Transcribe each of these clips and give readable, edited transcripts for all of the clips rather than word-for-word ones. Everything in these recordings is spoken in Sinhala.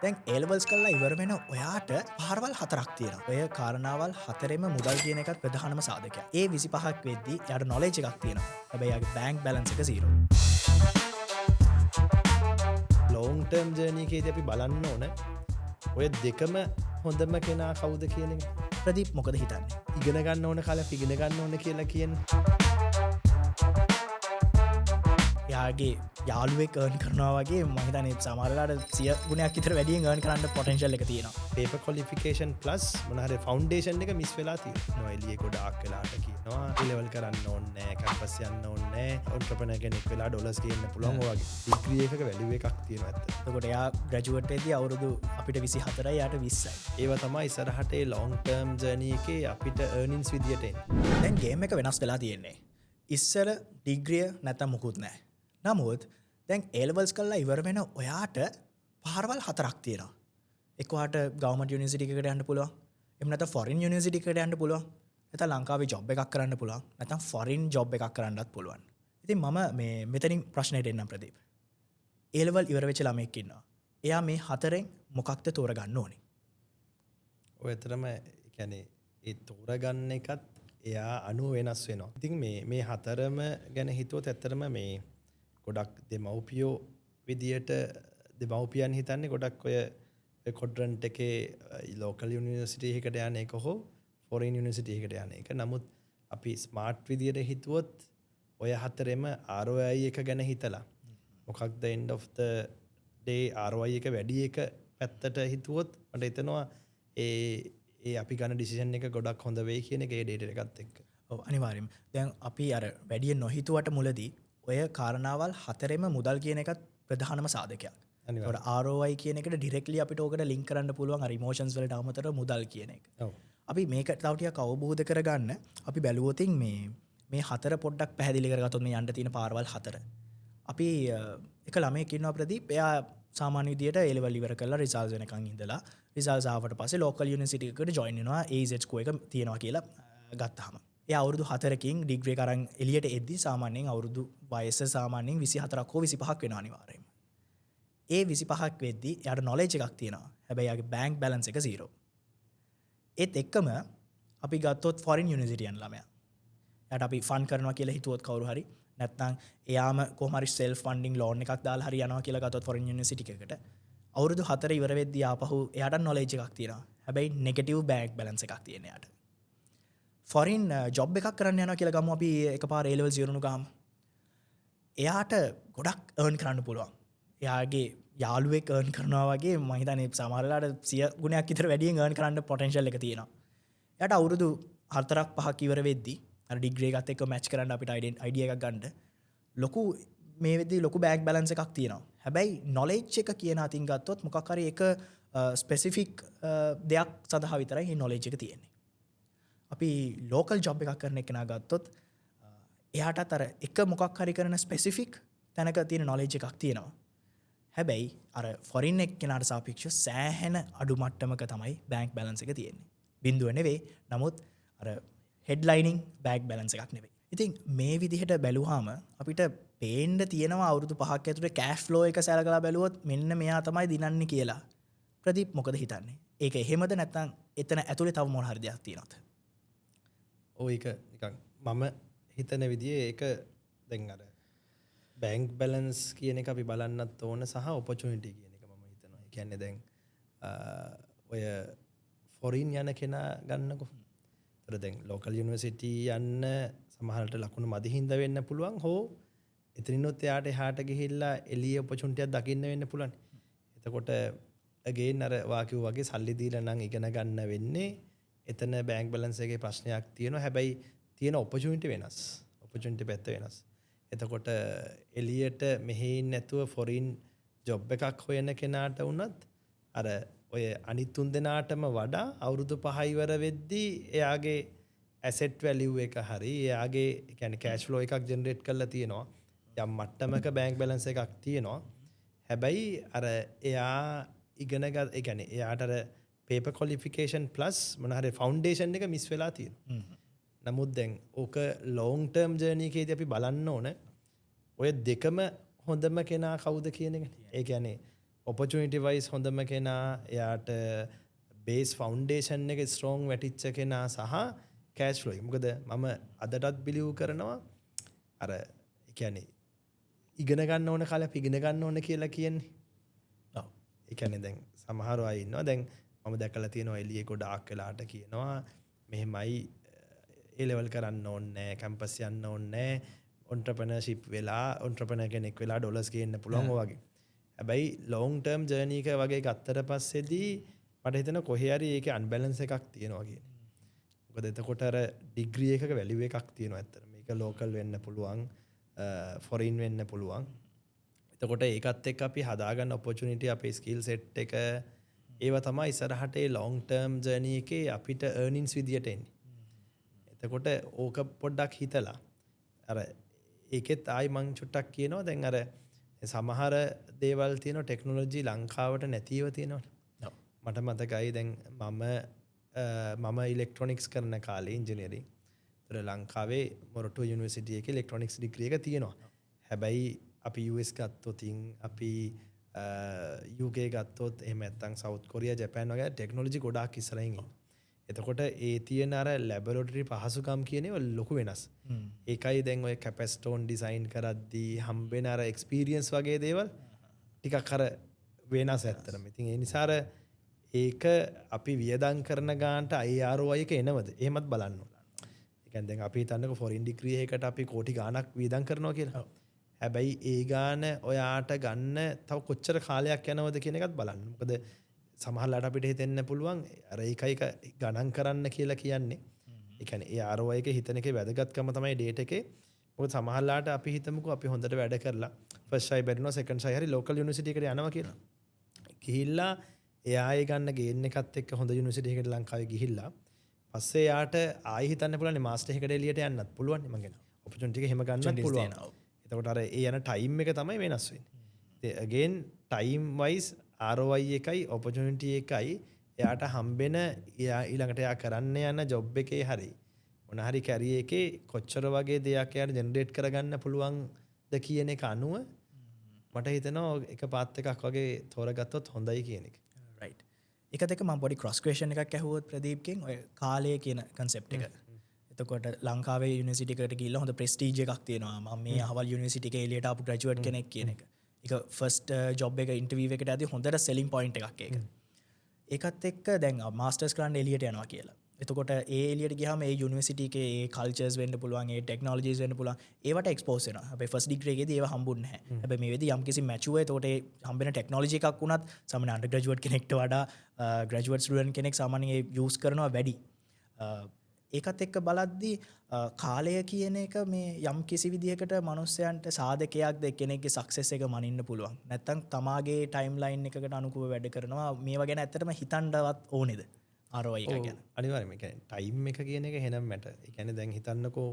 දැන් A levels කරලා ඉවර වෙන ඔයාට පාරවල් 4ක් තියෙනවා. ඔය කාරණාවල් හතරෙම මුදල් කියන එකත් ප්‍රධානම සාධකයක්. ඒ 25ක් වෙද්දී එයාට knowledge එකක් තියෙනවා. හැබැයි එයාගේ bank balance එක 0. ලෝන් ටර්ම් ජර්නි එකේදී අපි බලන්න ඕන ඔය දෙකම හොඳම කෙනා කවුද කියන එක. ප්‍රදීප් මොකද හිතන්නේ? ඉගෙන ගන්න ඕන කාලේ ඉගෙන ගන්න ඕන කියලා කියන්නේ. එයාගේ යාළුවෙක් earn කරනවා වගේ මම හිතන්නේ සමහරලාට 100 ගුණයක් විතර වැඩියෙන් earn කරන්න potential එක තියෙනවා. පේපර් ක්වොලිෆිකේෂන් ප්ලස් මොන හරි ෆවුන්ඩේෂන් එක මිස් වෙලා තියෙනවා. එළියේ ගොඩාක් වෙලාට කියනවා A level කරන්න ඕනේ නැහැ, කැම්පස් යන්න ඕනේ නැහැ, entrepreneur කෙනෙක් වෙලා ඩොලර්ස් ගේන්න පුළුවන් ඔය වගේ. ඩිග්‍රී එකක වැලියු එකක් තියෙනවා ඇත්තට. එතකොට එයා ග්‍රැජුවේට් වෙද්දී අවුරුදු අපිට 24යි යාට 20යි. ඒවා තමයි ඉස්සරහට ඒ ලොං ටර්ම් ජර්නි එකේ අපිට earnings විදියට එන්නේ. දැන් ගේම් එක වෙනස් වෙලා තියෙන්නේ. ඉස්සර ඩිග්‍රිය නැත්තම් මුකුත් නැහැ. නමුත් දැන් A levels කරලා ඉවර වෙන ඔයාට පාරවල් 4ක් තියෙනවා. එක්ක ඔයාට ගවර්න්මන්ට් යුනිවර්සිටි එකකට යන්න පුළුවන්. එහෙම නැත්නම් ෆොරින් යුනිවර්සිටි එකකට යන්න පුළුවන්. නැත්නම් ලංකාවේ ජොබ් එකක් කරන්න පුළුවන්. නැත්නම් ෆොරින් ජොබ් එකක් කරන්නත් පුළුවන්. ඉතින් මම මේ මෙතනින් ප්‍රශ්නෙට එන්නම් ප්‍රදීප්. A level ඉවර වෙච්ච ළමයෙක් ඉන්නවා. එයා මේ හතරෙන් මොකක්ද තෝරගන්න ඕනේ? ඔය ඇත්තටම කියන්නේ ඒ තෝරගන්න එකත් එයා අනුව වෙනස් වෙනවා. ඉතින් මේ හතරම ගැන හිතුවොත් ඇත්තටම මේ ගොඩක් දෙමව්පියෝ විදියට දෙමව්පියන් හිතන්නේ ගොඩක් ඔය කොඩ්රන්ට් එකේ ලෝකල් යුනිවර්සිටි එකකට යන එක හෝ ෆොරින් යුනිවර්සිටි එකකට යන එක. නමුත් අපි ස්මාර්ට් විදියට හිතුවොත් ඔය හතරෙම ROI එක ගැන හිතලා මොකක්ද end of the day ROI එක වැඩි එක පැත්තට හිතුවොත් මට හිතෙනවා ඒ අපි ගන්න ඩිසිෂන් එක ගොඩක් හොඳ වෙයි කියන එක ඒ ඩේටා එකත් එක්ක. ඔව් අනිවාර්යයෙන්ම. දැන් අපි අර වැඩි නොහිතුවට මුලදී ඔය කාරණාවල් හතරෙම මුදල් කියන එකත් ප්‍රධානම සාධකයක්. අනිවාර්යයෙන්. ROI කියන එකට ඩිරෙක්ට්ලි අපිට ඕකට ලින්ක් කරන්න පුළුවන් අර ඉමෝෂන්ස් වලට අමතරව මුදල් කියන එක. ඔව්. අපි මේක තව ටිකක් අවබෝධ කරගන්න අපි බැලුවොතින් මේ හතර පොඩ්ඩක් පැහැදිලි කරගත්තොත් මේ යන්න තියෙන පාරවල් හතර. අපි එක ළමයෙක් ඉන්නවා ප්‍රදීප්. එයා සාමාන්‍ය විදියට A level ඉවර කරලා රිසල්ට්ස් වෙනකන් ඉඳලා රිසල්ට්ස් ආවට පස්සේ ලෝකල් යුනිවර්සිටි එකකට ජොයින් වෙනවා. AZ ස්කෝර් එක තියනවා කියලා ගත්තාම. එයා අවුරුදු 4කින් ඩිග්‍රී එක අරන් එළියට එද්දි සාමාන්‍යයෙන් අවුරුදු වයස සාමාන්‍යයෙන් 24ක් හෝ 25ක් වෙනවා අනිවාර්යයෙන්ම. ඒ 25ක් වෙද්දි එයාට knowledge එකක් තියෙනවා. හැබැයි එයාගේ bank balance එක 0. ඒත් එක්කම අපි ගත්තොත් ෆොරින් යුනිවර්සිටි යන ළමයා. එයාට අපි ෆන් කරනවා කියලා හිතුවොත් කවුරු හරි නැත්නම් එයාම කොහොම හරි self funding loan එකක් දාලා හරි යනවා කියලා ගත්තොත් ෆොරින් යුනිවර්සිටි එකකට අවුරුදු 4 ඉවර වෙද්දී ආපහු එයාට knowledge එකක් තියෙනවා. හැබැයි negative bank balance එකක් තියෙන එයාට. ෆොරින් ජොබ් එකක් කරන්න යනවා කියලා ගමු අපි එකපාර A levels ඉවරුණු ගාම. එයාට ගොඩක් earn කරන්න පුළුවන්. එයාගේ යාළුවෙක් earn කරනවා වගේ මම හිතන්නේ සමහරලාට 100 ගුණයක් විතර වැඩියෙන් earn කරන්න potential එක තියෙනවා. එයාට අවුරුදු 4ක් 5ක් ඉවර වෙද්දී අර ඩිග්‍රී එකත් එක්ක මැච් කරන්න අපිට අයිඩියා එකක් ගන්න ලොකු මේ වෙද්දී ලොකු බෑග් බැලන්ස් එකක් තියෙනවා. හැබැයි knowledge එක කියන අතින් ගත්තොත් මොකක් හරි එක ස්පෙસિෆික් දෙයක් සඳහා විතරයි මේ knowledge එක තියෙන්නේ. අපි ලෝකල් ජොබ් එකක් කරන කෙනා ගත්තොත් එයාටත් අර එක මොකක් හරි කරන ස්පෙસિෆික් තැනක තියෙන knowledge එකක් තියෙනවා. හැබැයි අර ෆොරින් එක කෙනාට සාපේක්ෂව සෑහෙන අඩු මට්ටමක තමයි බැංක් බැලන්ස් එක තියෙන්නේ. බිඳුව නෙවෙයි. නමුත් අර හෙඩ්ලයිනින් බෑග් බැලන්ස් එකක් නෙවෙයි. ඉතින් මේ විදිහට බැලුවාම අපිට පේන්න තියෙනවා අවුරුදු 5ක් ඇතුලේ කෑෂ් ෆ්ලෝ එක සැලකලා බැලුවොත් මෙන්න මෙයා තමයි දිනන්නේ කියලා. ප්‍රදීප් මොකද හිතන්නේ? ඒක එහෙමද නැත්නම් එතන ඇතුලේ තව මොන හරි දෙයක් තියෙනවද? ඔය එක නිකන් මම හිතන විදිහේ ඒක දැන් අර බැංක් බැලන්ස් කියන එක අපි බලන්නත් ඕන සහ ඔපචුනිටි කියන එක මම හිතනවා. ඒ කියන්නේ දැන් ඔය ෆොරින් යන කෙනා ගන්නකො. ඒතර දැන් ලෝකල් යුනිවර්සිටි යන්න සමහරට ලකුණු මදි හින්දා වෙන්න පුළුවන්. හෝ එතනිනුත් එයාට එහාට ගිහිල්ලා එළිය ඔපචුනිටියක් දකින්න වෙන්න පුළුවන්. එතකොට අගේන් අර වාකියු වගේ සල්ලි දීලා නම් ඉගෙන ගන්න වෙන්නේ. එතන බැංක් බැලන්ස් එකේ ප්‍රශ්නයක් තියෙනවා. හැබැයි තියෙන ඔපචුනිටි වෙනස්. ඔපචුනිටි පැත්ත වෙනස්. එතකොට එළියට මෙහෙයින් නැතුව ෆොරින් ජොබ් එකක් හොයන කෙනාට වුණත් අර ඔය අනිත් තුන් දෙනාටම වඩා අවුරුදු 5 ඉවර වෙද්දී එයාගේ ඇසෙට් වැලියු එක හරි එයාගේ කියන්නේ කෑෂ් ෆ්ලෝ එකක් ජෙනරේට් කරලා තියෙනවා. යම් මට්ටමක බැංක් බැලන්ස් එකක් තියෙනවා. හැබැයි අර එයා ඉගෙන ගන්න ඒ කියන්නේ එයාට අර පේපර් ක්වොලිෆිකේෂන් ප්ලස් මොන හරි ෆවුන්ඩේෂන් එක මිස් වෙලා තියෙනවා. නමුත් දැන් ඕක ලොං ටර්ම් ජර්නි එකේදී අපි බලන්න ඕන ඔය දෙකම හොඳම කෙනා කවුද කියන එක. ඒ කියන්නේ ඔපචුනිටි වයිස් හොඳම කෙනා එයාට බේස් ෆවුන්ඩේෂන් එක ස්ට්‍රෝං වැටිච්ච කෙනා සහ කෑෂ් ෆ්ලෝ මොකද මම අදටත් බිලිව් කරනවා අර කියන්නේ ඉගෙන ගන්න ඕන කාලේ අපි ඉගෙන ගන්න ඕන කියලා කියන්නේ. ඔව්. ඒ කියන්නේ දැන් සමහර අය ඉන්නවා දැන් මම දැකලා තියෙනවා එළියේ ගොඩාක් වෙලාට කියනවා මෙහෙමයි ඒ ලෙවල් කරන්න ඕනේ නැහැ කැම්පස් යන්න ඕනේ නැහැ ඔන්ටර්ප්‍රෙනර්ෂිප් වෙලා ඔන්ටර්ප්‍රෙනර් කෙනෙක් වෙලා ඩොලර්ස් ගේන්න පුළුවන් ඔය වගේ. හැබැයි ලොං ටර්ම් ජර්නි එක වගේ ගත්තට පස්සේදී මට හිතෙනවා කොහේ හරි ඒකේ අන්බැලන්ස් එකක් තියෙනවා කියන්නේ. මොකද එතකොට අර ඩිග්‍රී එකක වැලියු එකක් තියෙනවා ඇත්තට. මේක ලෝකල් වෙන්න පුළුවන් ෆොරින් වෙන්න පුළුවන්. එතකොට ඒකත් එක්ක අපි හදාගන්න ඔපචුනිටි අපේ ස්කිල් සෙට් එක ඒව තමයි ඉස්සරහට ඒ ලොං ටර්ම් ජර්නි එකේ අපිට earnings විදියට එන්නේ. එතකොට ඕක පොඩ්ඩක් හිතලා අර ඒකෙත් ආයි මං චුට්ටක් කියනවා දැන් අර සමහර දේවල් තියෙනවා ටෙක්නොලොජි ලංකාවට නැතිව තියෙනවා. මට මතකයි දැන් මම ඉලෙක්ට්‍රොනික්ස් කරන කාලේ ඉංජිනේරින්. ඒතර ලංකාවේ මොරටු යුනිවර්සිටි එකේ ඉලෙක්ට්‍රොනික්ස් ඩිග්‍රී එක තියෙනවා. හැබැයි අපි US ගත්තොත් අපි UK ගත්තොත් එහෙම නැත්නම් සවුත් කොරියා ජපාන් වගේ ටෙක්නොලොජි ගොඩාක් ඉස්සරහින් ඉන්නවා. එතකොට ඒ තියෙන අර ලැබොරටරි පහසුකම් කියන ඒවා ලොකු වෙනස්. ඒකයි දැන් ඔය කැපැසිටෝන් ඩිසයින් කරද්දී හම්බෙන අර එක්ස්පීරියන්ස් වගේ දේවල් ටිකක් අර වෙනස් ඇත්තටම. ඉතින් ඒ නිසා ඒක අපි වියදම් කරන ගානට ROI එක එනවද? එහෙමත් බලන්න ඕන. ඒ කියන්නේ දැන් අපි හිතන්නකෝ ෆොරින් ඩිග්‍රී එකකට අපි කෝටි ගාණක් වියදම් කරනවා කියලා. හැබැයි ඒ ගාන ඔයාට ගන්න තව කොච්චර කාලයක් යනවද කියන එකත් බලන්න. මොකද සමහරලාට අපිට හිතෙන්න පුළුවන් අර ඒකයි ගණන් කරන්න කියලා කියන්නේ. ඒ කියන්නේ ඒ ROI එක හිතන එකේ වැදගත්කම තමයි ඩේටා එකේ. මොකද සමහරලාට අපි හිතමුකෝ අපි හොඳට වැඩ කරලා ෆස්ට් ෂයි බැරිනවා සෙකන්ඩ් ෂයි හරි ලෝකල් යුනිවර්සිටි එකට යනවා කියලා. ගිහිල්ලා එයා ඒ ගන්න ගේන් එකත් එක්ක හොඳ යුනිවර්සිටි එකකට ලංකාවේ ගිහිල්ලා පස්සේ යාට ආයි හිතන්න පුළුවන් මාස්ටර් එකකට එළියට යන්නත් පුළුවන් නේ මං කියන. ඔපචුනිටි එක එහෙම ගන්නත් පුළුවන්. එතකොට අර ඒ යන ටයිම් එක තමයි වෙනස් වෙන්නේ. ඉතින් again time wise ROI එකයි opportunity එකයි එයාට හම්බෙන ඊළඟට එයා කරන්න යන ජොබ් එකේ හරි මොන හරි කැරියර් එකේ කොච්චර වගේ දෙයක් එයාට ජෙනරේට් කරගන්න පුළුවන්ද කියන එක අනුව මට හිතෙනවා එක පාත් එකක් වගේ තෝරගත්තොත් හොඳයි කියන එක. රයිට්. ඒකත් එක්ක මම පොඩි ක්‍රොස් ක්වෙස්චන් එකක් ඇහුවොත් ප්‍රදීප්ගෙන් ඔය කාලය කියන කන්සෙප්ට් එක. එතකොට ලංකාවේ යුනිවර්සිටි එකට ගිහිල්ලා හොඳ ප්‍රෙස්ටීජ් එකක් තියෙනවා. මම මේ අහවල් යුනිවර්සිටි එකේ එළියට ආපු ග්‍රැජුවේට් කෙනෙක් කියන එක. ඒක ෆස්ට් ජොබ් එක ඉන්ටර්විව් එකට යද්දී හොඳට සෙලින් පොයින්ට් එකක් ඒක. ඒකත් එක්ක දැන් මාස්ටර්ස් කරන්න එළියට යනවා කියලා. එතකොට ඒ එළියට ගියාම ඒ යුනිවර්සිටි එකේ ඒ කල්චර්ස් වෙන්න පුළුවන්, ඒ ටෙක්නොලොජිස් වෙන්න පුළුවන්. ඒවට එක්ස්පෝස් වෙනවා. හැබැයි ෆස්ට් ඩිග්‍රී එකේදී ඒව හම්බුන්නේ නැහැ. හැබැයි මේ වෙදී යම්කිසි මැචුව එතකොට ඒ හම්බෙන ටෙක්නොලොජි එකක් වුණත් සාමාන්‍ය අන්ඩර් ග්‍රැජුවේට් කෙනෙක්ට වඩා ග්‍රැජුවේට් ස්ටුඩන්ට් කෙනෙක් සාමාන්‍යයෙන් ඒ යූස් කරනවා වැඩි. ඒකත් එක්ක බලද්දී කාලය කියන එක මේ යම් කිසි විදිහකට මනුස්සයන්ට සාධකයක්ද කෙනෙක්ගේ සක්සෙස් එක මනින්න පුළුවන්. නැත්තම් තමාගේ ටයිම් ලයින් එකකට අනුකූලව වැඩ කරනවා. මේවා ගැන ඇත්තටම හිතන්නවත් ඕනේද? ROI එක ගැන. අනිවාර්යයෙන්ම. ඒ කියන්නේ ටයිම් එක කියන එක එහෙනම් මැට. ඒ කියන්නේ දැන් හිතන්නකෝ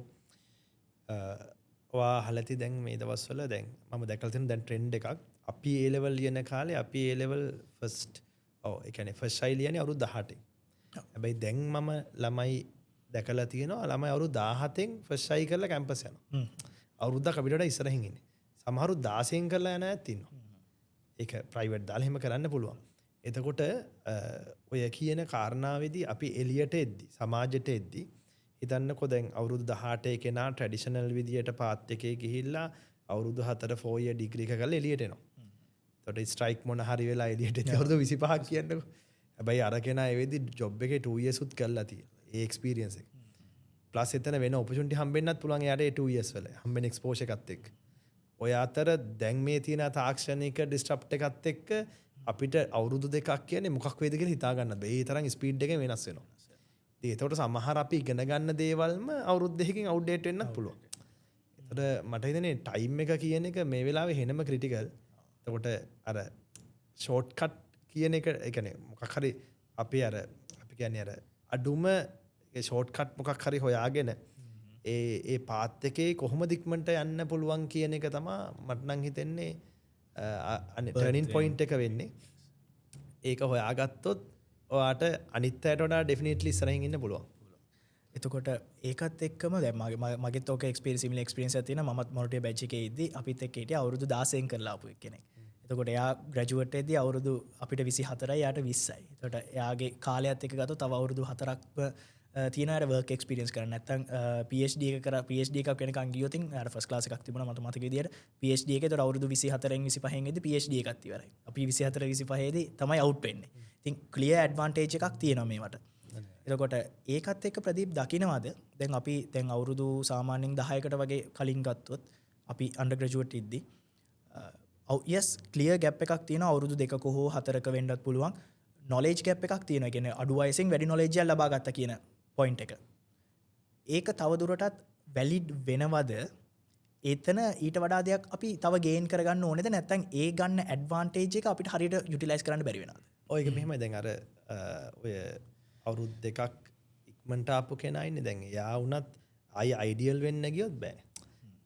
ඔයා අහලති දැන් මේ දවස්වල දැන් මම දැකලා තියෙන දැන් ට්‍රෙන්ඩ් එකක් අපි A level ලියන කාලේ අපි A level ෆස්ට් ඒ කියන්නේ ෆස්ට් ෂයි ලියන්නේ අවුරුදු 18. හැබැයි දැන් මම ළමයි දැකලා තියෙනවා ළමයි අවුරුදු 17න් ෆස්ට් ෂයි කරලා කැම්පස් යනවා. අවුරුද්දක් අපිට වඩා ඉස්සරහින් ඉන්නේ. සමහරු 16න් කරලා යන අයත් ඉන්නවා. ඒක ප්‍රයිවට් දාලා එහෙම කරන්න පුළුවන්. එතකොට ඔය කියන කාරණාවේදී අපි එළියට එද්දි සමාජයට එද්දි හිතන්නකෝ දැන් අවුරුදු 18 කෙනා ට්‍රැඩිෂනල් විදියට පාත් එකේ ගිහිල්ලා අවුරුදු 4 4 year ඩිග්‍රී එක කරලා එළියට එනවා. එතකොට ස්ට්‍රයික් මොන හරි වෙලා එළියට එද්දි අවුරුදු 25ක් කියන්නකෝ. හැබැයි අර කෙනා ඒ වෙද්දි ජොබ් එකේ 2 years උත් කරලා තියෙනවා. ඒ එක්ස්පීරියන්ස් එක. ප්ලස් එතන වෙන ඔපචුනිටි හම්බෙන්නත් පුළුවන් එයාට ඒ 2 years වල. හම්බෙන එක්ස්පෝෂර් එකත් එක්ක. ඔය අතර දැන් මේ තියෙන තාක්ෂණික ඩිස්ට්‍රප්ට් එකත් එක්ක අපිට අවුරුදු දෙකක් කියන්නේ මොකක් වේද කියලා හිතා ගන්න බෑ. ඒ තරම් ස්පීඩ් එකෙන් වෙනස් වෙනවා. ඉතින් ඒතකොට සමහර අපි ඉගෙන ගන්න දේවල්ම අවුරුදු දෙකකින් අවුට්ඩේට් වෙන්නත් පුළුවන්. ඒතකොට මට හිතෙන්නේ ටයිම් එක කියන එක මේ වෙලාවේ හෙනම ක්‍රිටිකල්. එතකොට අර ෂෝට් කට් කියන එක ඒ කියන්නේ මොකක් හරි අපි කියන්නේ අර අඩුම ෂෝට් කට් මොකක් හරි හොයාගෙන ඒ පාත් එකේ කොහොමද ඉක්මනට යන්න පුළුවන් කියන එක තමයි මට නම් හිතෙන්නේ ටර්නින් පොයින්ට් එක වෙන්නේ. ඒක හොයාගත්තොත් ඔයාට අනිත් අයට වඩා ඩෙෆිනිට්ලි ඉස්සරහින් ඉන්න පුළුවන්. එතකොට ඒකත් එක්කම දැන් මගෙත් ඔක එක්ස්පීරියන්ස් සිමිලර් එක්ස්පීරියන්ස් එකක් තියෙනවා. මමත් මොරටුවේ බැච් එකේ ඉද්දි අපිත් එක්ක හිටිය අවුරුදු 16න් කරලා ආපු කෙනෙක්. එතකොට එයා ග්‍රැජුවේට් වෙද්දී අවුරුදු අපිට 24යි යාට 20යි. එතකොට එයාගේ කාලයත් එක්ක ගත්තොත් තව අවුරුදු 4ක් තියෙනවා යාට වර්ක් එක්ස්පීරියන්ස් කරන්න. නැත්නම් PhD එක කර PhD එකක් වෙනකන් ගියොත් යාට ෆස්ට් ක්ලාස් එකක් තිබුණා මට මතක විදියට PhD එකේ ඒතකොට අවුරුදු 24න් 25න් එද්දී PhD එකක් ඉවරයි. අපි 24 25 දී තමයි අවුට් වෙන්නේ. ඉතින් ක්ලියර් ඇඩ්වාන්ටේජ් එකක් තියෙනවා මේවට. එතකොට ඒකත් එක්ක ප්‍රදීප් දකින්නවාද දැන් අපි දැන් අවුරුදු සාමාන්‍යයෙන් 10කට වගේ කලින් ගත්තොත් අපි අන්ඩර් ග්‍රැජුවේට් ඉද්දී yes clear gap එකක් තියෙනවා අවුරුදු 2ක හෝ 4ක වෙන්නත් පුළුවන් knowledge gap එකක් තියෙනවා. ඒ කියන්නේ අඩු වයසෙන් වැඩි knowledge එකක් ලබා ගත්තා කියන point එක. ඒක තව දුරටත් valid වෙනවද? එතන ඊට වඩා දෙයක් අපි තව gain කරගන්න ඕනේද නැත්නම් ඒ ගන්න advantage එක අපිට හරියට utilize කරන්න බැරි වෙනවද? ඔය ඒක මෙහෙමයි දැන් අර ඔය අවුරුදු 2ක් ඉක්මනට ආපු කෙනා ඉන්නේ දැන් එයා වුණත් ආයි අයිඩියල් වෙන්න ගියොත් බෑ.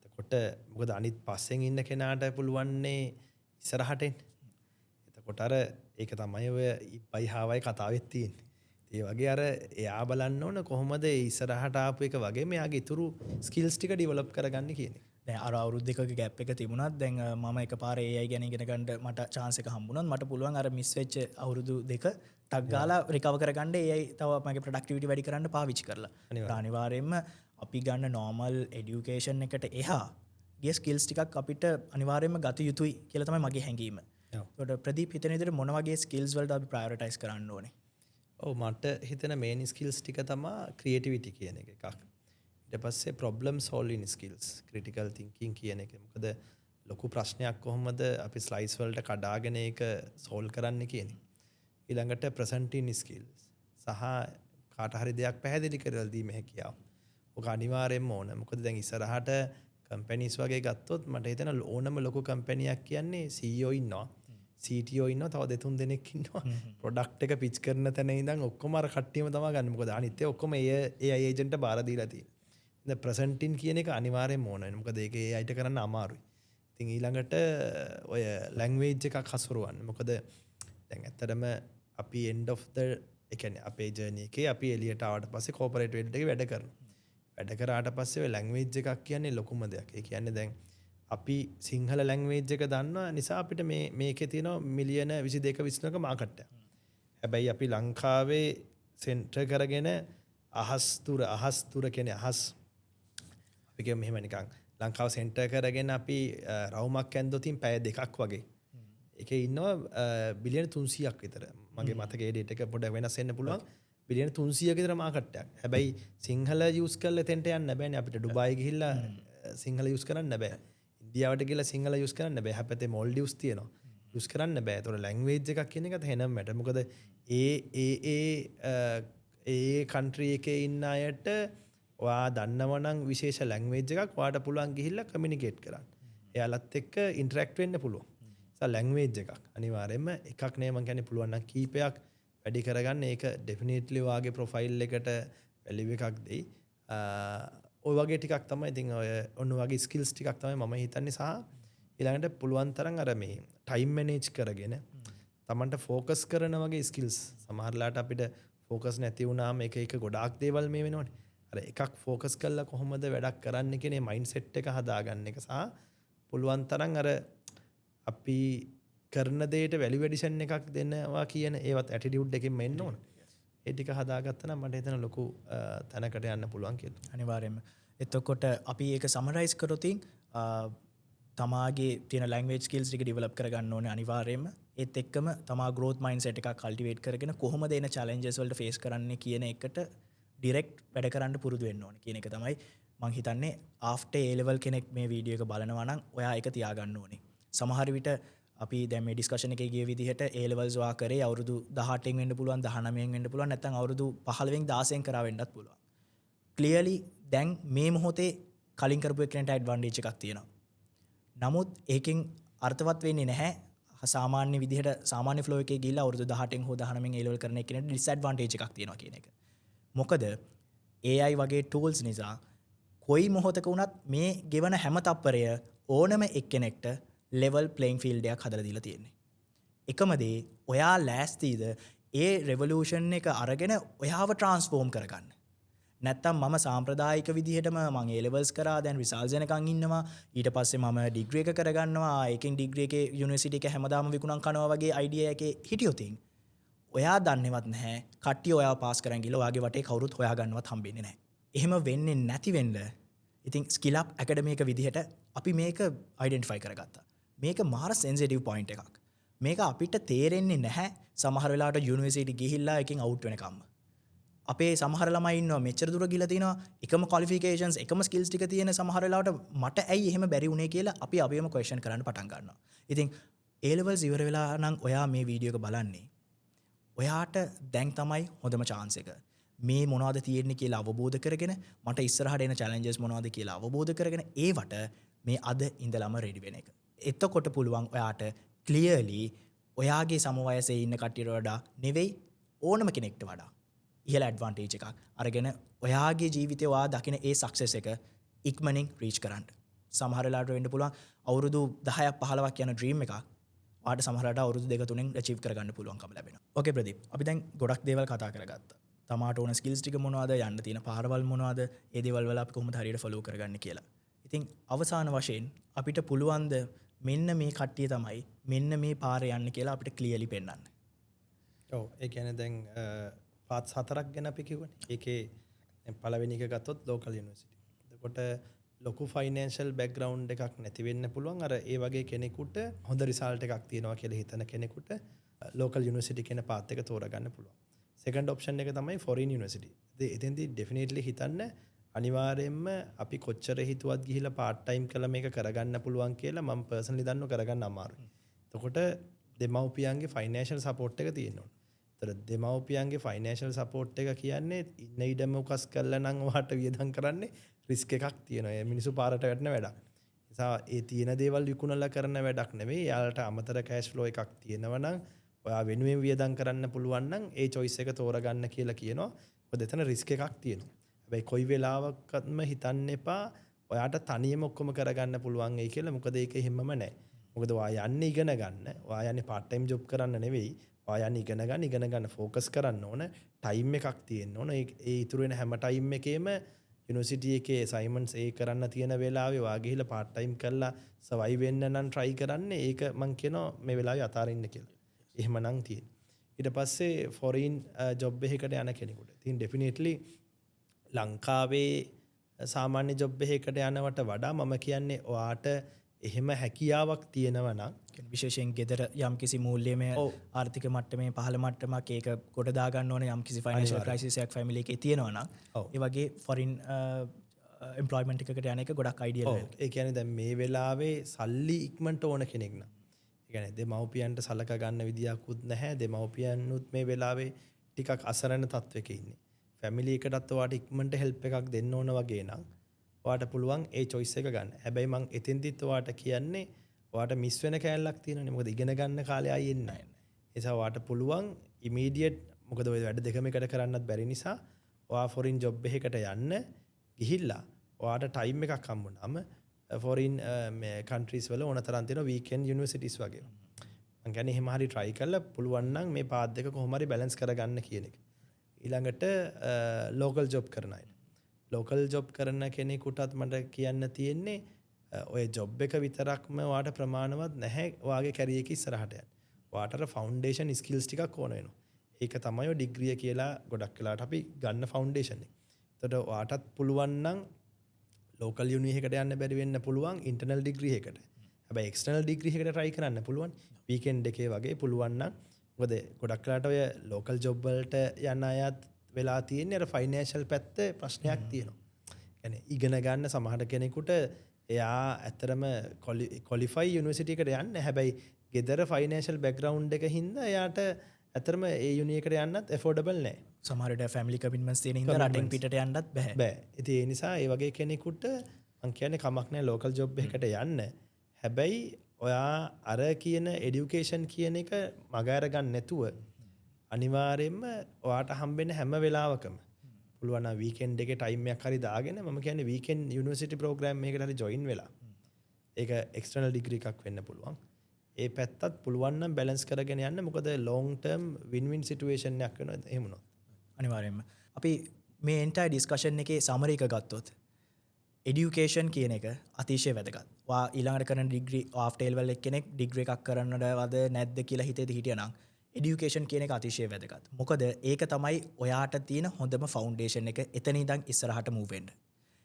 එතකොට මොකද අනිත් පස්සෙන් ඉන්න කෙනාට පුළුවන්නේ ඉස්සරහට එන්න. එතකොට අර ඒක තමයි ඔය ඉපයි හාවයි කතාවෙත් තියෙන්නේ. ඒ වගේ අර එයා බලන්න ඕන කොහොමද ඒ ඉස්සරහට ආපු එක වගේ මෙයාගේ ඉතුරු ස්කිල්ස් ටික ඩෙවලොප් කරගන්න කියන්නේ. දැන් අර අවුරුදු 2ක ગેප් එක තිබුණත් දැන් මම එකපාරේ AI ගැන ඉගෙන ගන්න මට chance එක හම්බුණා. මට පුළුවන් අර මිස් වෙච්ච අවුරුදු 2 ටක් ගාලා රිකවර් කරගන්න AI තව මගේ ප්‍රොඩක්ටිවිටි වැඩි කරන්න පාවිච්චි කරලා. අනිවාර්යයෙන්ම අපි ගන්න normal education එකට එහා ගිය ස්කිල්ස් ටිකක් අපිට අනිවාර්යයෙන්ම ගත යුතුයි කියලා තමයි මගේ හැඟීම. ඒකට ප්‍රදීප් හිතන විදිහට මොන වගේ ස්කිල්ස් වලට අපි ප්‍රයොරිටයිස් කරන්න ඕනේ? ඔව් මට හිතෙන මේන් ස්කිල්ස් ටික තමයි ක්‍රියේටිවිටි කියන එක එකක්. ඊට පස්සේ ප්‍රොබ්ලම් සෝල්වින් ස්කිල්ස් ක්‍රිටිකල් තින්කින් කියන එක. මොකද ලොකු ප්‍රශ්නයක් කොහොමද අපි ස්ලයිස් වලට කඩාගෙන ඒක සෝල්ව් කරන්න කියන්නේ. ඊළඟට ප්‍රසන්ටින් ස්කිල්ස් සහ කාට හරි දෙයක් පැහැදිලි කරලා දීම හැකියාව. ඔක අනිවාර්යෙන්ම ඕන. මොකද දැන් ඉස්සරහට කම්පැනිස් වගේ ගත්තොත් මට හිතෙන ඕනම ලොකු කම්පැනියක් කියන්නේ CEO ඉන්නවා. CTO ඉන්නවා තව දෙතුන් දෙනෙක් ඉන්නවා. ප්‍රොඩක්ට් එක පිච් කරන තැන ඉඳන් ඔක්කොම අර කට්ටියම තමයි ගන්න. මොකද අනිත් ඒවා ඔක්කොම AI ඒජන්ට් බාර දීලා තියෙනවා. දැන් ප්‍රසන්ටින් කියන එක අනිවාර්යෙන්ම ඕන. මොකද ඒක AIට කරන්න අමාරුයි. ඉතින් ඊළඟට ඔය ලැන්ග්වේජ් එකක් හසුරවන්න. මොකද දැන් ඇත්තටම අපි end of the ඒ කියන්නේ අපේ ජර්නි එකේ අපි එළියට ආවට පස්සේ කෝපරේට් වෙල්ඩ් එකේ වැඩ කරනවා. වැඩ කරාට පස්සේ ඔය ලැන්ග්වේජ් එකක් කියන්නේ ලොකුම දෙයක්. ඒ කියන්නේ දැන් අපි සිංහල ලැන්ග්වේජ් එක දන්නවා නිසා අපිට මේකේ තියෙනවා මිලියන 22 23ක මාකට් එකක්. හැබැයි අපි ලංකාවේ සෙන්ටර් කරගෙන අහස් තුර කියන්නේ අහස් අපි කියමු මෙහෙම නිකන් ලංකාව සෙන්ටර් කරගෙන අපි රවුමක් ඇන්දොතින් පැය දෙකක් වගේ. ඒකේ ඉන්නවා බිලියන 300ක් විතර. මගේ මතකයේ ඩේටා එක පොඩ්ඩක් වෙනස් වෙන්න පුළුවන්. බිලියන 300ක විතර මාකට් එකක්. හැබැයි සිංහල යූස් කරලා එතෙන්ට යන්න බෑනේ අපිට. ඩුබායි ගිහිල්ලා සිංහල යූස් කරන්න බෑ. ඉන්දියාවට ගිහිල්ලා සිංහල යූස් කරන්න බෑ. හැපැත්තේ මොල්ඩිව්ස් තියෙනවා. යූස් කරන්න බෑ. ඒතකොට ලැන්ග්වේජ් එකක් කියන එකත් එහෙනම් මැට. මොකද ඒ කන්ට්‍රි එකේ ඉන්න අයට ඔයා දන්නවනම් විශේෂ ලැන්ග්වේජ් එකක් ඔයාට පුළුවන් ගිහිල්ලා කමියුනිකේට් කරන්න. එයාලත් එක්ක ඉන්ටරැක්ට් වෙන්න පුළුවන්. ඒ ලැන්ග්වේජ් එකක් අනිවාර්යයෙන්ම එකක් නේ මම කියන්නේ පුළුවන් නම් කීපයක් වැඩි කරගන්න ඒක ඩෙෆිනිට්ලි වාගේ ප්‍රොෆයිල් එකට වැලියු එකක් දෙයි. ඔය වගේ ටිකක් තමයි ඉතින් ඔය ඔන්න වගේ ස්කිල්ස් ටිකක් තමයි මම හිතන්නේ සහ ඊළඟට පුළුවන් තරම් අර මේ ටයිම් මැනේජ් කරගෙන තමන්ට ෆෝකස් කරන වගේ ස්කිල්ස් සමහරලාට අපිට ෆෝකස් නැති වුණාම එක ගොඩාක් දේවල් මේ වෙනවනේ. අර එකක් ෆෝකස් කරලා කොහොමද වැඩක් කරන්න කියන මයින්ඩ්සෙට් එක හදාගන්න එක සහ පුළුවන් තරම් අර අපි කරන දෙයට වැලියු ඇඩිෂන් එකක් දෙනවා කියන ඒවත් ඇටිටියුඩ් එකෙන් එන්න ඕන. ඒ ටික හදාගත්තා නම් මට හිතෙන ලොකු තැනකට යන්න පුළුවන් කියලා. අනිවාර්යයෙන්ම. එතකොට අපි ඒක සමරයිස් කරොතින් තමාගේ තියෙන ලැන්ග්වේජ් ස්කිල්ස් ටික ඩෙවලොප් කරගන්න ඕනේ අනිවාර්යයෙන්ම. ඒත් එක්කම තමා growth mindset එකක් කල්ටිවේට් කරගෙන කොහොමද එන challenges වලට face කරන්නේ කියන එකට ඩිරෙක්ට් වැඩ කරන්න පුරුදු වෙන්න ඕනේ කියන එක තමයි මම හිතන්නේ after A level කෙනෙක් මේ වීඩියෝ එක බලනවා නම් ඔයා ඒක තියාගන්න ඕනේ. සමහර විට අපි දැන් මේ ඩිස්කෂන් එකේ ගිය විදිහට A levels වා කරේ අවුරුදු 18න් වෙන්න පුළුවන් 19න් වෙන්න පුළුවන් නැත්නම් අවුරුදු 15න් 16න් කරා වෙන්නත් පුළුවන්. clearly දැන් මේ මොහොතේ කලින් කරපු එකකට ඇඩ්වාන්ටේජ් එකක් තියෙනවා. නමුත් ඒකෙන් අර්ථවත් වෙන්නේ නැහැ. සාමාන්‍ය විදිහට සාමාන්‍ය ෆ්ලෝ එකේ ගිහිල්ලා අවුරුදු 18න් හෝ 19න් A level කරන එකේ ඩිස්ඇඩ්වාන්ටේජ් එකක් තියෙනවා කියන එක. මොකද AI වගේ tools නිසා කොයි මොහොතක වුණත් මේ ගෙවන හැම තප්පරය ඕනම එක්කෙනෙක්ට level playing field එකක් හදලා දීලා තියෙන්නේ. එකම දේ ඔයා ලෑස්තිද ඒ revolution එක අරගෙන ඔයාව transform කරගන්න. නැත්තම් මම සාම්ප්‍රදායික විදිහටම මං A levels කරා දැන් රිසල්ට්ස් එනකන් ඉන්නවා ඊට පස්සේ මම ඩිග්‍රී එක කරගන්නවා ඒකෙන් ඩිග්‍රී එකේ යුනිවර්සිටි එක හැමදාම විකුණන් කනවා වගේ අයිඩියා එකේ හිටියොත් ඔයා දන්නේවත් නැහැ කට්ටිය ඔයාව පාස් කරන් ගිහලා ඔයාගේ වටේ කවුරුත් හොයාගන්නවත් හම්බෙන්නේ නැහැ. එහෙම වෙන්නේ නැති වෙන්න ඉතින් ස්කිල් අප් ඇකඩමි එක විදිහට අපි මේක අයිඩෙන්ටිෆයි කරගත්තා. මේක මාර සෙන්සිටිව් පොයින්ට් එකක්. මේක අපිට තේරෙන්නේ නැහැ සමහර වෙලාවට යුනිවර්සිටි ගිහිල්ලා එකකින් අවුට් වෙනකම්ම. අපේ සමහර ළමයි ඉන්නවා මෙච්චර දුර ගිහලා තිනවා එකම ක්වොලිෆිකේෂන්ස් එකම ස්කිල්ස් ටික තියෙන සමහර වෙලාවට මට ඇයි එහෙම බැරි වුනේ කියලා අපි අපිම ක්වෙස්චන් කරන්න පටන් ගන්නවා. ඉතින් A levels ඉවර වෙලා නම් ඔයා මේ වීඩියෝ එක බලන්නේ ඔයාට දැන් තමයි හොඳම chance එක. මේ මොනවද තියෙන්නේ කියලා අවබෝධ කරගෙන මට ඉස්සරහට එන challenges මොනවද කියලා අවබෝධ කරගෙන ඒවට මේ අද ඉඳලම ready වෙන එක. එතකොට පුළුවන් ඔයාට clearly ඔයාගේ සම වයසේ ඉන්න කට්ටියට වඩා නෙවෙයි ඕනම කෙනෙක්ට වඩා ඉහළ ඇඩ්වාන්ටේජ් එකක් අරගෙන ඔයාගේ ජීවිතේ ඔයා දකින ඒ සක්සස් එක ඉක්මනින් රීච් කරන්න. සමහර වෙලාවට වෙන්න පුළුවන් අවුරුදු 10ක් 15ක් යන ඩ්‍රීම් එකක් ඔයාට සමහරවිට අවුරුදු 2-3න් අචීව් කරගන්න පුළුවන්කම ලැබෙනවා. ඕකේ ප්‍රදීප්. අපි දැන් ගොඩක් දේවල් කතා කරගත්තා. තමාට ඕන ස්කිල්ස් ටික මොනවද යන්න තියෙන පාරවල් මොනවද ඒ දේවල් වල අපි කොහොමද හරියට ෆලෝ කරගන්නේ කියලා. ඉතින් අවසාන වශයෙන් අපිට පුළුවන් ද මෙන්න මේ කට්ටිය තමයි මෙන්න මේ පාරේ යන්න කියලා අපිට ක්ලියර්ලි පෙන්වන්න. ඔව් ඒ කියන්නේ දැන් පාත්ස් 4ක් ගැන අපි කිව්වනේ. ඒකේ පළවෙනි එක ගත්තොත් ලෝකල් යුනිවර්සිටි. එතකොට ලොකු ෆයිනෑන්ෂල් බෑග්ග්‍රවුන්ඩ් එකක් නැති වෙන්න පුළුවන්. අර ඒ වගේ කෙනෙකුට හොඳ රිසල්ට් එකක් තියෙනවා කියලා හිතන කෙනෙකුට ලෝකල් යුනිවර්සිටි කියන පාත් එක තෝරගන්න පුළුවන්. සෙකන්ඩ් ඔප්ෂන් එක තමයි ෆොරින් යුනිවර්සිටි. එතෙන්දී ඩෙෆිනිට්ලි හිතන්න අනිවාර්යයෙන්ම අපි කොච්චර හිතුවත් ගිහිලා පාර්ට් ටයිම් කළා මේක කරගන්න පුළුවන් කියලා මම පර්සනලි දන්නව කරගන්න අමාරුයි. එතකොට දෙමව්පියන්ගේ ෆයිනෑන්ෂල් සපෝට් එක තියෙන්න ඕන. ඒතර දෙමව්පියන්ගේ ෆයිනෑන්ෂල් සපෝට් එක කියන්නේ ඉන්න ඉඩම උකස් කරලා නම් ඔයාට වියදම් කරන්නේ රිස්ක් එකක් තියෙනවා. ඒ මිනිස්සු පාරට වැටෙන වැඩක්. නිසා ඒ තියෙන දේවල් විකුණලා කරන වැඩක් නෙවෙයි. යාලට අමතර කෑෂ් ෆ්ලෝ එකක් තියෙනවා නම් ඔයා වෙනුවෙන් වියදම් කරන්න පුළුවන් නම් ඒ choice එක තෝරගන්න කියලා කියනවා. මොකද එතන රිස්ක් එකක් තියෙනවා. හැබැයි කොයි වෙලාවකත්ම හිතන්න එපා ඔයාට තනියම ඔක්කොම කරගන්න පුළුවන් වෙයි කියලා. මොකද ඒක එහෙමම නැහැ. මොකද ඔයා යන්නේ ඉගෙන ගන්න. ඔයා යන්නේ part time job කරන්න නෙවෙයි. ඔයා යන්නේ ඉගෙන ගන්න focus කරන්න ඕන. time එකක් තියෙන්න ඕන. ඒ ඉතුරු වෙන හැම time එකේම යුනිවර්සිටි එකේ අසයින්මන්ට්ස් ඒ කරන්න තියෙන වෙලාවේ ඔයා ගිහිල්ලා part time කරලා survive වෙන්න නම් try කරන්න. ඒක මම කියනවා මේ වෙලාවේ අතාරින්න කියලා. එහෙමනම් තියෙන්නේ. ඊට පස්සේ foreign job එකකට යන කෙනෙකුට. ඉතින් definitely ලංකාවේ සාමාන්‍ය ජොබ් එකකට යනවට වඩා මම කියන්නේ ඔයාට එහෙම හැකියාවක් තියෙනවා නම් විශේෂයෙන් ගෙදර යම්කිසි මූල්‍යමය ආර්ථික මට්ටමේ පහළ මට්ටමක් ඒක කොට දා ගන්න ඕනේ යම්කිසි ෆයිනෑන්ෂල් ක්‍රයිසිස් එකක් ෆැමිලි එකේ තියෙනවා නම් ඒ වගේ ෆොරින් එම්ප්ලොයිමන්ට් එකකට යන එක ගොඩක් අයිඩියල් වෙනවා. ඒ කියන්නේ දැන් මේ වෙලාවේ සල්ලි ඉක්මනට ඕන කෙනෙක් නම් ඒ කියන්නේ දෙමව්පියන්ට සලක ගන්න විදියකුත් නැහැ. දෙමව්පියන්නුත් මේ වෙලාවේ ටිකක් අසරණ තත්වයක ඉන්නේ. ෆැමිලි එකටත් ඔයාට ඉක්මනට හෙල්ප් එකක් දෙන්න ඕන වගේ නම් ඔයාට පුළුවන් ඒ choice එක ගන්න. හැබැයි මං එතෙන්දිත් ඔයාට කියන්නේ ඔයාට මිස් වෙන කෑල්ලක් තියෙනවනේ. මොකද ඉගෙන ගන්න කාලේ ආයෙ එන්නේ නැහැ. ඒ නිසා ඔයාට පුළුවන් immediate මොකද ඔය වැඩ දෙකම එකට කරන්නත් බැරි නිසා ඔයා foreign job එකකට යන්න ගිහිල්ලා ඔයාට time එකක් හම්බුනම foreign countries වල ඕන තරම් තියෙන weekend universities වගේ. මං කියන්නේ එහෙම හරි try කරලා පුළුවන් නම් මේ පාත් දෙක කොහොම හරි balance කරගන්න කියන එක. ඊළඟට ලෝකල් ජොබ් කරන අය. ලෝකල් ජොබ් කරන කෙනෙකුටත් මට කියන්න තියෙන්නේ ඔය ජොබ් එක විතරක්ම ඔයාට ප්‍රමාණවත් නැහැ ඔයාගේ කැරියර් එක ඉස්සරහට යන්න. ඔයාට අර ෆවුන්ඩේෂන් ස්කිල්ස් ටිකක් ඕන වෙනවා. ඒක තමයි ඔය ඩිග්‍රිය කියලා ගොඩක් වෙලාවට අපි ගන්න ෆවුන්ඩේෂන් එක. එතකොට ඔයාටත් පුළුවන් නම් ලෝකල් යුනි එකකට යන්න බැරි වෙන්න පුළුවන් ඉන්ටර්නල් ඩිග්‍රී එකකට. හැබැයි එක්ස්ටර්නල් ඩිග්‍රී එකකට try කරන්න පුළුවන්. වීකෙන්ඩ් එකේ වගේ පුළුවන් නම් මොකද ගොඩක් වෙලාට ඔය ලෝකල් ජොබ් වලට යන අයත් වෙලා තියෙන්නේ අර ෆයිනෑන්ෂල් පැත්තේ ප්‍රශ්නයක් තියෙනවා. يعني ඉගෙන ගන්න සමහර කෙනෙකුට එයා ඇත්තටම ක්වොලිෆයි යුනිවර්සිටි එකට යන්නේ. හැබැයි ගෙදර ෆයිනෑන්ෂල් බෑග්ග්‍රවුන්ඩ් එක හින්දා එයාට ඇත්තටම ඒ යුනි එකට යන්නත් ඇෆෝඩබල් නැහැ. සමහරට ෆැමිලි කමිට්මන්ට්ස් තියෙන හින්දා රටෙන් පිටට යන්නත් බෑ. බෑ. ඉතින් ඒ නිසා ඒ වගේ කෙනෙකුට මම කියන්නේ කමක් නැහැ ලෝකල් ජොබ් එකකට යන්න. හැබැයි ඔයා අර කියන එඩියුකේෂන් කියන එක මග අරගන්න නැතුව අනිවාර්යයෙන්ම ඔයාට හම්බෙන හැම වෙලාවකම පුළුවන් නම් වීකෙන්ඩ් එකේ ටයිම් එකක් හරි දාගෙන මම කියන්නේ වීකෙන්ඩ් යුනිවර්සිටි ප්‍රෝග්‍රෑම් එකකට හරි ජොයින් වෙලා ඒක එක්ස්ටර්නල් ඩිග්‍රී එකක් වෙන්න පුළුවන්. ඒ පැත්තත් පුළුවන් නම් බැලන්ස් කරගෙන යන්න. මොකද long term win win situation එකක් වෙනවා එහෙම වුණොත්. අනිවාර්යයෙන්ම අපි මේ එන්ටයි ඩිස්කෂන් එකේ සමරි එක ගත්තොත් එඩියුකේෂන් කියන එක අතිශය වැදගත්. වා ඊළඟට කරන ඩිග්‍රී ආෆ්ටර් A level කෙනෙක් ඩිග්‍රී එකක් කරන්නවද නැද්ද කියලා හිතේදී හිටියනම් එඩියුකේෂන් කියන එක අතිශය වැදගත්. මොකද ඒක තමයි ඔයාට තියෙන හොඳම ෆවුන්ඩේෂන් එක. එතන ඉඳන් ඉස්සරහට මූව් වෙන්න.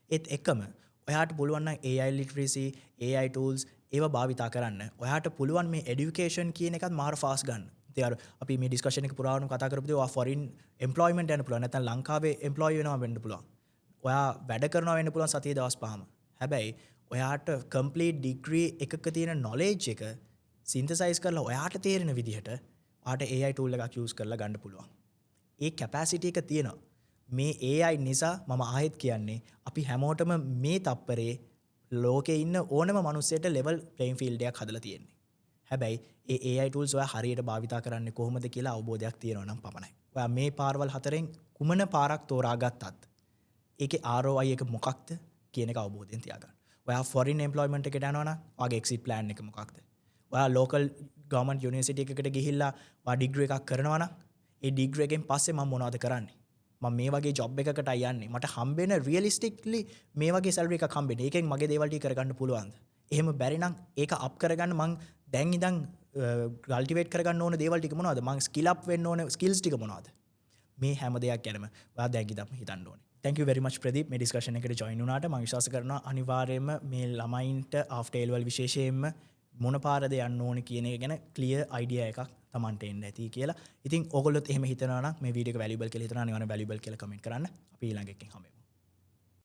ඒත් එකම ඔයාට පුළුවන් නම් AI literacy, AI tools ඒවා භාවිතා කරන්න. ඔයාට පුළුවන් මේ එඩියුකේෂන් කියන එකත් මාර ෆාස්ට් ගන්න. ඉතින් අපි මේ ඩිස්කෂන් එක පුරාවටම කතා කරපුදී ඔයා ෆොරින් එම්ප්ලොයිමන්ට් යන්න පුළුවන්. නැත්නම් ලංකාවේ එම්ප්ලොයි වෙනවා වෙන්න පුළුවන්. ඔයා වැඩ කරනවා වෙන්න පුළුවන් සතියේ දවස් 5ම. හැබැයි ඔයාට කම්ප්ලීට් ඩිග්‍රී එකක තියෙන නොලෙජ් එක සින්තසයිස් කරලා ඔයාට තේරෙන විදිහට ඔයාට AI tool එකක් යූස් කරලා ගන්න පුළුවන්. ඒ කැපැසිටි එක තියෙනවා. මේ AI නිසා මම ආයෙත් කියන්නේ අපි හැමෝටම මේ තප්පරේ ලෝකේ ඉන්න ඕනම මිනිස්සෙට level playing field එකක් හදලා තියෙන්නේ. හැබැයි ඒ AI tools ඔයා හරියට භාවිතා කරන්නේ කොහොමද කියලා අවබෝධයක් තියෙනවා නම් පමණයි. ඔයා මේ පාරවල් හතරෙන් කුමන පාරක් තෝරාගත්තත් ඒකේ ROI එක මොකක්ද කියන එක අවබෝධයෙන් තියාගන්න. ඔයා ෆොරින් එම්ප්ලොයිමන්ට් එකට යනවා නම් ඔයාගේ එක්සිට් ප්ලෑන් එක මොකක්ද? ඔයා ලෝකල් ගවර්න්මන්ට් යුනිවර්සිටි එකකට ගිහිල්ලා ඔයා ඩිග්‍රී එකක් කරනවා නම් ඒ ඩිග්‍රී එකෙන් පස්සේ මම මොනවද කරන්නේ? මම මේ වගේ ජොබ් එකකට යන්නේ. මට හම්බෙන රියලිස්ටික්ලි මේ වගේ සැලරි එකක් හම්බෙන්නේ. ඒකෙන් මගේ දේවල් ටික කරගන්න පුළුවන්ද? එහෙම බැරි නම් ඒක අප් කරගන්න මං දැන් ඉඳන් කල්ටිවේට් කරගන්න ඕන දේවල් ටික මොනවද? මං ස්කිල් අප් වෙන්න ඕන ස්කිල්ස් ටික මොනවද? මේ හැම දෙයක් ගැනම ඔයා දැන් ඉඳන් හිතන්න ඕනේ. Thank you very much Pradeep මේ ඩිස්කෂන් එකට ජොයින් වුණාට. මම විශ්වාස කරනවා අනිවාර්යයෙන්ම මේ ළමයින්ට ආෆ්ටර් A level විශේෂයෙන්ම මොන පාරද යන්න ඕනේ කියන එක ගැන ක්ලියර් අයිඩියා එකක් Tamanට එන්න ඇති කියලා. ඉතින් ඕගොල්ලොත් එහෙම හිතනවා නම් මේ වීඩියෝ එක වැලියබල් කියලා හිතනවා නම් අනිවාර්යෙන් වැලියබල් කියලා කමෙන්ට් කරන්න. අපි ඊළඟ එකකින් හමු.